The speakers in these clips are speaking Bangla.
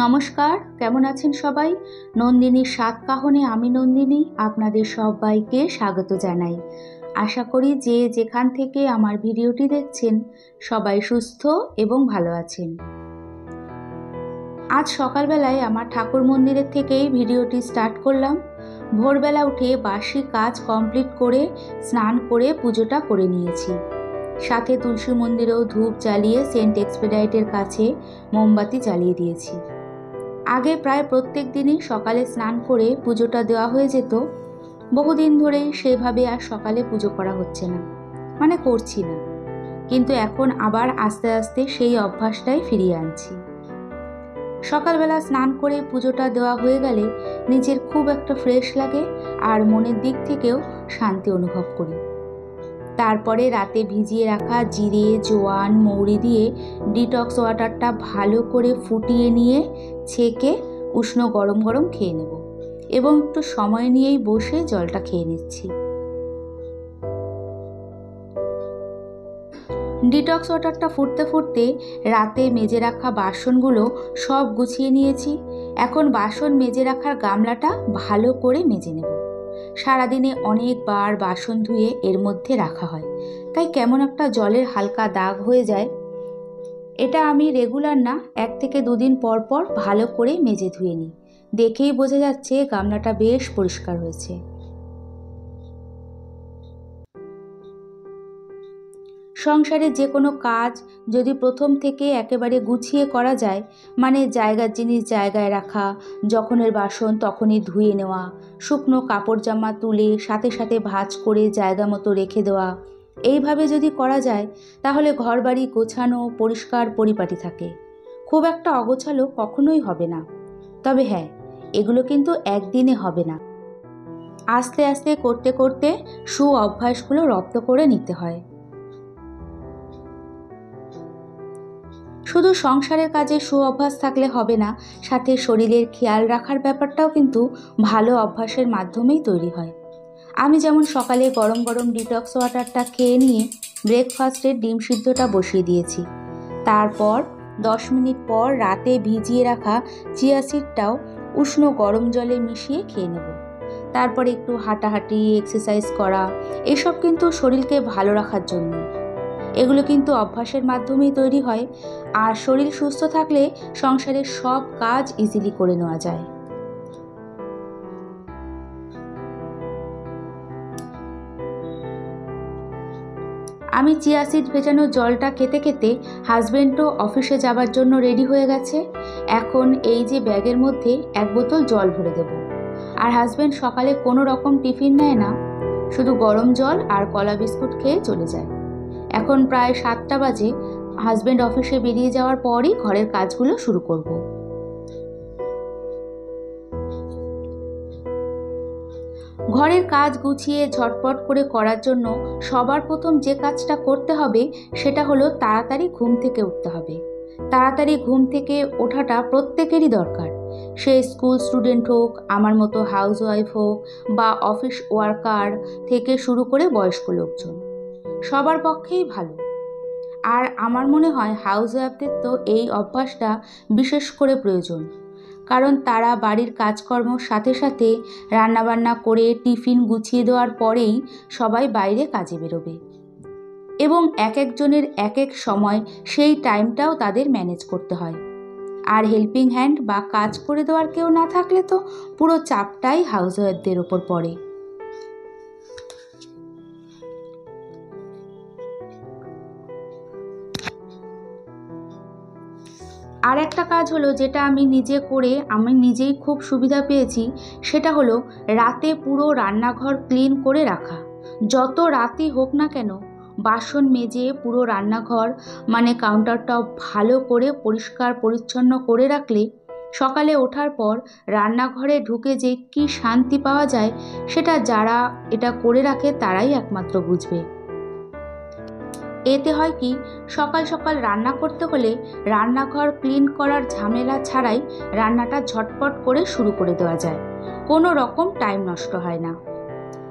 নমস্কার, কেমন আছেন সবাই? নন্দিনীর সাত কাহনে আমি নন্দিনী আপনাদের সবাইকে স্বাগত জানাই। আশা করি যে যেখান থেকে আমার ভিডিওটি দেখছেন সবাই সুস্থ এবং ভালো আছেন। আজ সকালবেলায় আমার ঠাকুর মন্দিরের থেকেই ভিডিওটি স্টার্ট করলাম। ভোরবেলা উঠে বাসি কাজ কমপ্লিট করে স্নান করে পুজোটা করে নিয়েছি। সাথে তুলসী মন্দিরেও ধূপ জ্বালিয়ে সেন্ট এক্সপেডাইটের কাছে মোমবাতি জ্বালিয়ে দিয়েছি। আগে প্রায় প্রত্যেক দিনই সকালে স্নান করে পুজোটা দেওয়া হয়ে যেত। বহুদিন ধরেই সেভাবে আর সকালে পুজো করা হচ্ছে না, মানে করছি না, কিন্তু এখন আবার আস্তে আস্তে সেই অভ্যাসটাই ফিরিয়ে আনছি। সকালবেলা স্নান করে পুজোটা দেওয়া হয়ে গেলে নিজের খুব একটা ফ্রেশ লাগে আর মনের দিক থেকেও শান্তি অনুভব করি। তারপরে রাতে ভিজিয়ে রাখা জিরে, জোয়ান, মৌরি দিয়ে ডিটক্স ওয়াটারটা ভালো করে ফুটিয়ে নিয়ে ছেঁকে উষ্ণ গরম গরম খেয়ে নেব এবং একটু সময় নিয়েই বসে জলটা খেয়ে নিচ্ছি। ডিটক্স ওয়াটারটা ফুটতে ফুটতে রাতে মেজে রাখা বাসনগুলো সব গুছিয়ে নিয়েছি। এখন বাসন মেজে রাখার গামলাটা ভালো করে মেজে নেব। সারাদিনে অনেকবার বাসন ধুয়ে এর মধ্যে রাখা হয়, তাই কেমন একটা জলের হালকা দাগ হয়ে যায়। এটা আমি রেগুলার না, 1 থেকে 2 দিন পর পর ভালো করে মেজে ধুয়ে নিই। দেখেই বোঝা যাচ্ছে গামলাটা বেশ পরিষ্কার হয়েছে। সংসারে যে কোনো কাজ যদি প্রথম থেকে একেবারে গুছিয়ে করা যায়, মানে জায়গার জিনিস জায়গায় রাখা, যখনের বাসন তখনই ধুয়ে নেওয়া, শুকনো কাপড় জামা তুলে সাথে সাথে ভাঁজ করে জায়গা মতো রেখে দেওয়া, এইভাবে যদি করা যায় তাহলে ঘরবাড়ি গোছানো পরিষ্কার পরিপাটি থাকে। খুব একটা অগোছালো কখনোই হবে না। তবে হ্যাঁ, এগুলো কিন্তু একদিনে হবে না, আস্তে আস্তে করতে করতে অভ্যাসগুলো রপ্ত করে নিতে হয়। শুধু সংসারের কাজে অভ্যাস থাকলে হবে না, সাথে শরীরের খেয়াল রাখার ব্যাপারটাও কিন্তু ভালো অভ্যাসের মাধ্যমেই তৈরি হয়। আমি যেমন সকালে গরম গরম ডিটক্স ওয়াটারটা খেয়ে নিয়ে ব্রেকফাস্টের ডিম সিদ্ধটা বসিয়ে দিয়েছি। তারপর 10 মিনিট পর রাতে ভিজিয়ে রাখা চিয়া সিডটাও উষ্ণ গরম জলে মিশিয়ে খেয়ে নেব। তারপর একটু হাঁটাহাঁটি, এক্সারসাইজ করা, এসব কিন্তু শরীরকে ভালো রাখার জন্য। এগুলো কিন্তু অভ্যাসের মাধ্যমেই তৈরি হয়, আর শরীর সুস্থ থাকলে সংসারের সব কাজ ইজিলি করে নেওয়া যায়। আমি চিয়া সিড ভেজানো জলটা খেতে খেতে হাজবেন্ডও অফিসে যাবার জন্য রেডি হয়ে গেছে। এখন এই যে ব্যাগের মধ্যে 1 বোতল জল ভরে দেব। আর হাজবেন্ড সকালে কোনো রকম টিফিন নেয় না, শুধু গরম জল আর কলা বিস্কুট খেয়ে চলে যায়। এখন প্রায় 7টা বাজে। হাজবেন্ড অফিসে বেরিয়ে যাওয়ার পরই ঘরের কাজগুলো শুরু করব। ঘরের কাজ গুছিয়ে ঝটপট করে করার জন্য সবার প্রথম যে কাজটা করতে হবে সেটা হলো তাড়াতাড়ি ঘুম থেকে উঠতে হবে। তাড়াতাড়ি ঘুম থেকে ওঠাটা প্রত্যেকেরই দরকার। সে স্কুল স্টুডেন্ট হোক, আমার মতো হাউস ওয়াইফ হোক, বা অফিস ওয়ার্কার থেকে শুরু করে বয়স্ক লোকজন, সবার পক্ষেই ভালো। আর আমার মনে হয় হাউস ওয়াইফদের তো এই অভ্যাসটা বিশেষ করে প্রয়োজন, কারণ তারা বাড়ির কাজকর্মর সাথে সাথে রান্নাবান্না করে টিফিন গুছিয়ে দেওয়ার পরেই সবাই বাইরে কাজে বেরোবে, এবং এক একজনের এক এক সময় সেই টাইমটাও তাদের ম্যানেজ করতে হয়। আর হেল্পিং হ্যান্ড বা কাজ করে দেওয়ার কেউ না থাকলে তো পুরো চাপটাই হাউস ওয়াইফদের ওপর পড়ে। আর একটা কাজ হলো যেটা আমি নিজে করে আমি নিজেই খুব সুবিধা পেয়েছি, সেটা হলো রাতে পুরো রান্নাঘর ক্লিন করে রাখা। যত রাতই হোক না কেন, বাসন মেজে পুরো রান্নাঘর মানে কাউন্টারটপ ভালো করে পরিষ্কার পরিচ্ছন্ন করে রাখলে সকালে ওঠার পর রান্নাঘরে ঢুকে যে কি শান্তি পাওয়া যায়, সেটা যারা এটা করে রাখে তারাই একমাত্র বুঝবে। এতে হয় কি, সকাল সকাল রান্না করতে হলে রান্নাঘর ক্লিন করার ঝামেলা ছাড়াই রান্নাটা ঝটপট করে শুরু করে দেওয়া যায়, কোনো রকম টাইম নষ্ট হয় না।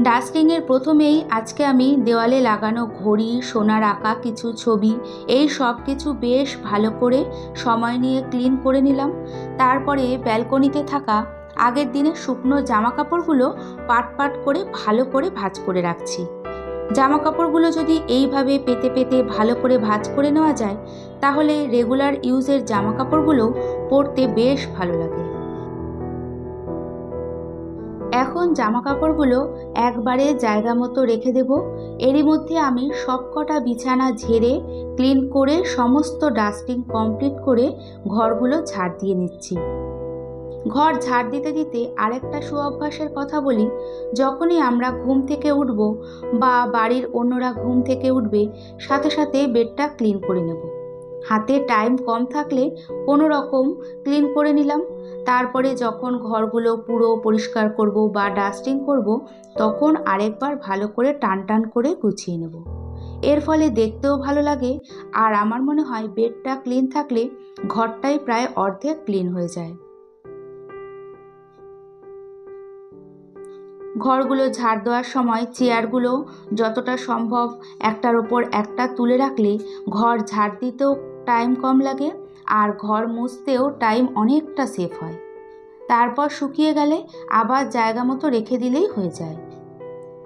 ডাস্টিংয়ের প্রথমেই আজকে আমি দেওয়ালে লাগানো ঘড়ি, সোনার আঁকা কিছু ছবি, এই সব কিছু বেশ ভালো করে সময় নিয়ে ক্লিন করে নিলাম। তারপরে ব্যালকনিতে থাকা আগের দিনের শুকনো জামা কাপড়গুলো পাট পাট করে ভালো করে ভাঁজ করে রাখছি। জামা কাপড়গুলো যদি এইভাবে পেতে পেতে ভালো করে ভাঁজ করে নেওয়া যায়, তাহলে রেগুলার ইউজের জামা কাপড়গুলো পরতে বেশ ভালো লাগে। এখন জামা কাপড়গুলো একবারে জায়গা মতো রেখে দেব। এরই মধ্যে আমি সবকটা বিছানা ঝেড়ে ক্লিন করে সমস্ত ডাস্টিং কমপ্লিট করে ঘরগুলো ঝাড় দিয়ে নিচ্ছি। ঘর ঝাড় দিতে দিতে আরেকটা সুঅভ্যাসের কথা বলি। যখনই আমরা ঘুম থেকে উঠব বা বাড়ির অন্যরা ঘুম থেকে উঠবে, সাথে সাথে বেডটা ক্লিন করে নেব। হাতে টাইম কম থাকলে কোনো রকম ক্লিন করে নিলাম। তারপরে যখন ঘরগুলো পুরো পরিষ্কার করব বা ডাস্টিং করব, তখন আরেকবার ভালো করে টান টান করে গুছিয়ে নেব। এর ফলে দেখতেও ভালো লাগে, আর আমার মনে হয় বেডটা ক্লিন থাকলে ঘরটাই প্রায় অর্ধেক ক্লিন হয়ে যায়। ঘরগুলো ঝাড় দেওয়ার সময় চেয়ারগুলো যতটা সম্ভব একটার ওপর একটা তুলে রাখলে ঘর ঝাড় দিতেও টাইম কম লাগে, আর ঘর মুছতেও টাইম অনেকটা সেভ হয়। তারপর শুকিয়ে গেলে আবার জায়গা মতো রেখে দিলেই হয়ে যায়।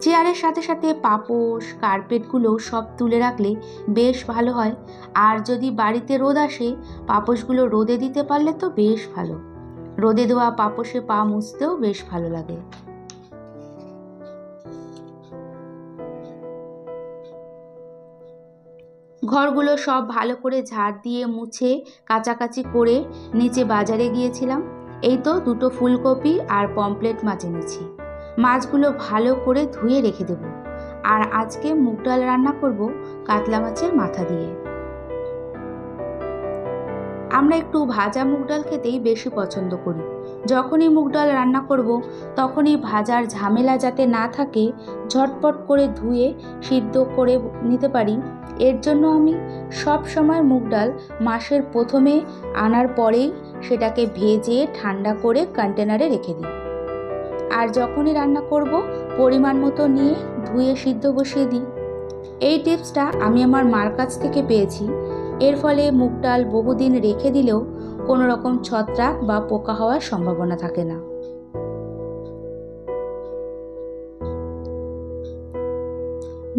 চেয়ারের সাথে সাথে পাপোশ, কার্পেটগুলো সব তুলে রাখলে বেশ ভালো হয়। আর যদি বাড়িতে রোদ আসে, পাপোশগুলো রোদে দিতে পারলে তো বেশ ভালো। রোদে দেওয়া পাপোশে পা মুছতেও বেশ ভালো লাগে। ঘরগুলো সব ভালো করে ঝাড় দিয়ে মুছে কাচাকাচি করে নিচে বাজারে গিয়েছিলাম। এই তো দুটো ফুলকপি আর পমফ্রেট মাছ এনেছি। মাছগুলো ভালো করে ধুয়ে রেখে দেব। আর আজকে মুগ ডাল রান্না করব কাতলা মাছের মাথা দিয়ে। আমরা একটু ভাজা মুগ ডাল খেতেই বেশি পছন্দ করি। যখনই মুগ ডাল রান্না করব, তখনই ভাজার ঝামেলা যাতে না থাকে, ঝটপট করে ধুয়ে সিদ্ধ করে নিতে পারি, এর জন্য আমি সব সময় মুগ ডাল মাসের প্রথমে আনার পরেই সেটাকে ভেজে ঠান্ডা করে কন্টেনারে রেখে দিই। আর যখনই রান্না করব পরিমাণ মতো নিয়ে ধুয়ে সিদ্ধ বসিয়ে দিই। এই টিপসটা আমি আমার মার কাছ থেকে পেয়েছি। এর ফলে মুগ ডাল বহুদিন রেখে দিলেও কোনো রকম ছত্রাক বা পোকা হওয়ার সম্ভাবনা থাকে না।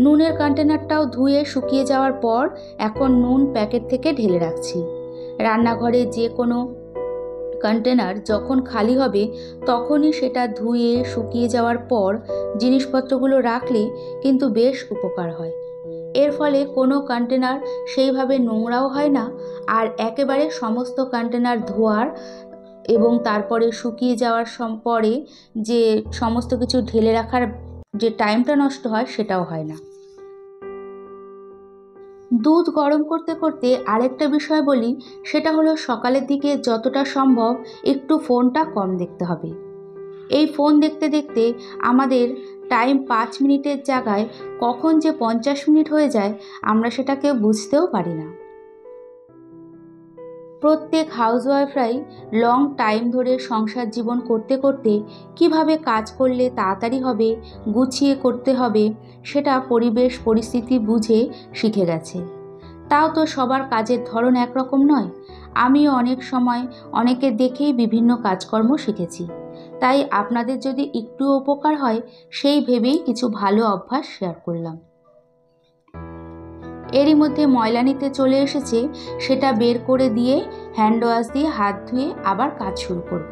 নুনের কন্টেনারটাও ধুয়ে শুকিয়ে যাওয়ার পর এখন নুন প্যাকেট থেকে ঢেলে রাখছি। রান্নাঘরে যে কোনো কন্টেনার যখন খালি হবে, তখনই সেটা ধুয়ে শুকিয়ে যাওয়ার পর জিনিসপত্রগুলো রাখলে কিন্তু বেশ উপকার হয়। এর ফলে কোনো কন্টেনার সেইভাবে নোংরাও হয় না, আর একেবারে সমস্ত কন্টেনার ধোয়ার এবং তারপরে শুকিয়ে যাওয়ার পরে যে সমস্ত কিছু ঢেলে রাখার যে টাইমটা নষ্ট হয়, সেটাও হয় না। দুধ গরম করতে করতে আরেকটা বিষয় বলি, সেটা হলো সকালের দিকে যতটা সম্ভব একটু ফোনটা কম দেখতে হবে। এই ফোন দেখতে দেখতে আমাদের টাইম 5 মিনিটের জায়গায় কখন যে 50 মিনিট হয়ে যায়, আমরা সেটাকে বুঝতেও পারি না। প্রত্যেক হাউসওয়াইফরাই লং টাইম ধরে সংসার জীবন করতে করতে কিভাবে কাজ করলে তাড়াতাড়ি হবে, গুছিয়ে করতে হবে, সেটা পরিবেশ পরিস্থিতি বুঝে শিখে গেছে। তাও তো সবার কাজের ধরন একরকম নয়। আমিও অনেক সময় অনেকে দেখেই বিভিন্ন কাজকর্ম শিখেছি। তাই আপনাদের যদি একটু উপকার হয়, সেই ভেবেই কিছু ভালো অভ্যাস শেয়ার করলাম। এরই মধ্যে ময়লা নিতে চলে এসেছে, সেটা বের করে দিয়ে হ্যান্ড ওয়াশ দিয়ে হাত ধুয়ে আবার কাজ শুরু করব।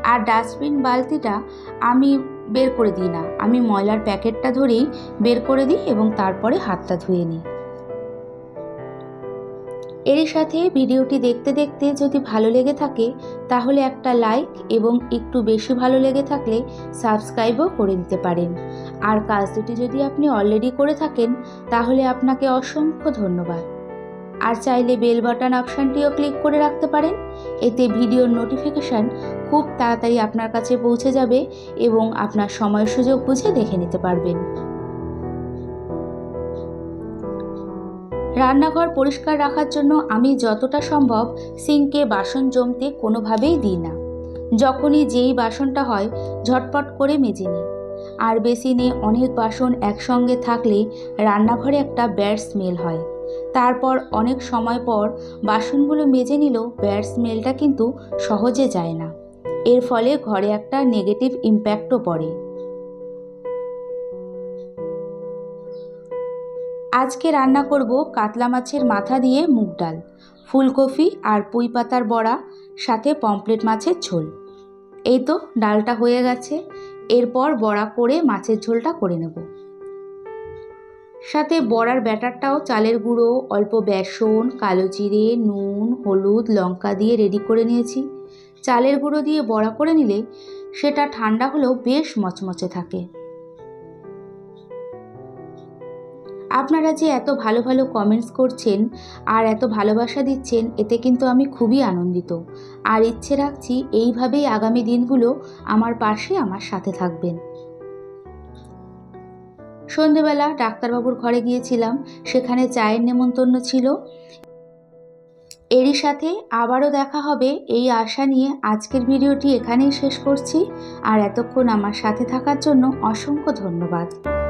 আর ডাস্টবিন বালতিটা আমি বের করে দিই না, আমি ময়লার প্যাকেটটা ধরেই বের করে দিই এবং তারপরে হাতটা ধুয়ে নিই। এর সাথে ভিডিওটি দেখতে দেখতে যদি ভালো লেগে থাকে, তাহলে একটা লাইক এবং একটু বেশি ভালো লেগে থাকলে সাবস্ক্রাইবও করে নিতে পারেন। আর কাজ দুটি যদি আপনি অলরেডি করে থাকেন, তাহলে আপনাকে অসংখ্য ধন্যবাদ। আর চাইলে বেল বাটন অপশানটিও ক্লিক করে রাখতে পারেন। এতে ভিডিওর নোটিফিকেশান খুব তাড়াতাড়ি আপনার কাছে পৌঁছে যাবে এবং আপনার সময় সুযোগ বুঝে দেখে নিতে পারবেন। রান্নাঘর পরিষ্কার রাখার জন্য আমি যতটা সম্ভব সিঙ্কে বাসন জমতে কোনোভাবেই দিই না। যখনই যেই বাসনটা হয় ঝটপট করে মেজে নিই। আর বেসিনে অনেক বাসন একসঙ্গে থাকলে রান্নাঘরে একটা ব্যাড স্মেল হয়। তারপর অনেক সময় পর বাসনগুলো মেজে নিলেও ব্যাড স্মেলটা কিন্তু সহজে যায় না। এর ফলে ঘরে একটা নেগেটিভ ইম্প্যাক্টও পড়ে। আজকে রান্না করব কাতলা মাছের মাথা দিয়ে মুগ ডাল, ফুলকপি আর পুঁই পাতার বড়া, সাথে পমফ্রেট মাছের ঝোল। এই তো ডালটা হয়ে গেছে। এরপর বড়া করে মাছের ঝোলটা করে নেব। সাথে বড়ার ব্যাটারটাও চালের গুঁড়ো, অল্প বেসন, কালো জিরে, নুন, হলুদ, লঙ্কা দিয়ে রেডি করে নিয়েছি। চালের গুঁড়ো দিয়ে বড়া করে নিলে সেটা ঠান্ডা হলেও বেশ মচমচে থাকে। আপনারা যে এত ভালো ভালো কমেন্টস করছেন আর এত ভালোবাসা দিচ্ছেন, এতে কিন্তু আমি খুবই আনন্দিত। আর ইচ্ছে রাখছি এইভাবেই আগামী দিনগুলো আমার পাশে আমার সাথে থাকবেন। সন্ধেবেলা ডাক্তারবাবুর ঘরে গিয়েছিলাম, সেখানে চায়ের নেমন্তন্ন ছিল। এরই সাথে আবারও দেখা হবে এই আশা নিয়ে আজকের ভিডিওটি এখানেই শেষ করছি। আর এতক্ষণ আমার সাথে থাকার জন্য অসংখ্য ধন্যবাদ।